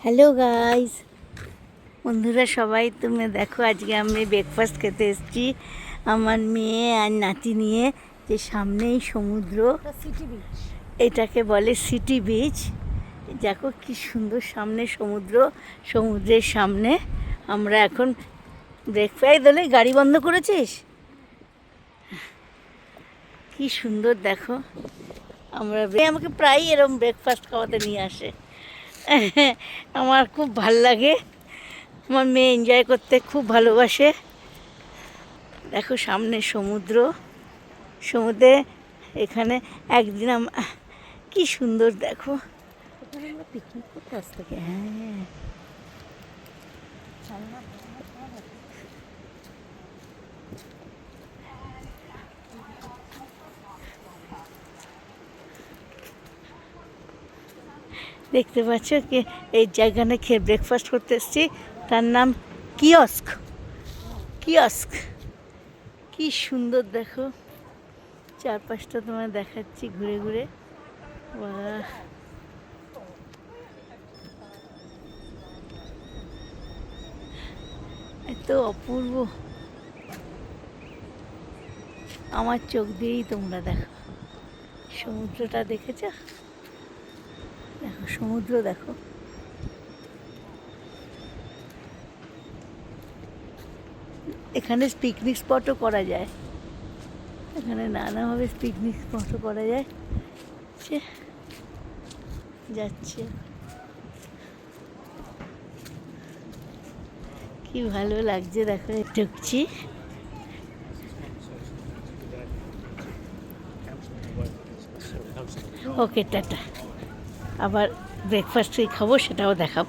Hello guys, বন্ধুরা সবাই তুমি দেখো, আজকে আমি ব্রেকফাস্ট খেতে এসেছি আমার মেয়ে আর নাতি নিয়ে। যে সামনেই সমুদ্র, সিটি বিচ, এটাকে বলে সিটি বিচ। দেখো কি সুন্দর সামনে সমুদ্র, সমুদ্রের সামনে আমরা এখন ব্রেকফাস্ট হলে। গাড়ি বন্ধ করেছিস? কি সুন্দর দেখো। আমরা আমাকে প্রায়ই এরকম ব্রেকফাস্ট খাওয়াতে নিয়ে আসে। আমার খুব ভাল লাগে, আমার মেয়ে এনজয় করতে খুব ভালোবাসে। দেখো সামনে সমুদ্র, সমুদ্রে এখানে একদিন কি সুন্দর দেখো। এখানে আমরা পিকনিক করতে আসতে পারি। হ্যাঁ, দেখতে পাচ্ছ কি এই জায়গাটা খেয়ে ব্রেকফাস্ট করতে এসেছি, তার নাম কিয়স্ক। কিয়স্ক কি সুন্দর দেখো, চারপাশটা তোমায় দেখাচ্ছি ঘুরে ঘুরে। বাহ, এত অপূর্ব, আমার চোখ দিয়েই তোমরা দেখো। সমুদ্রটা দেখেছ? দেখো সমুদ্র দেখো। এখানে পিকনিক স্পটও করা যায়, এখানে নানাভাবে পিকনিক স্পটও করা যায়। যাচ্ছে কি ভালো লাগছে দেখো, ঢুকছি। ওকে টাটা, আবার ব্রেকফাস্ট খাবো সেটাও দেখাবো।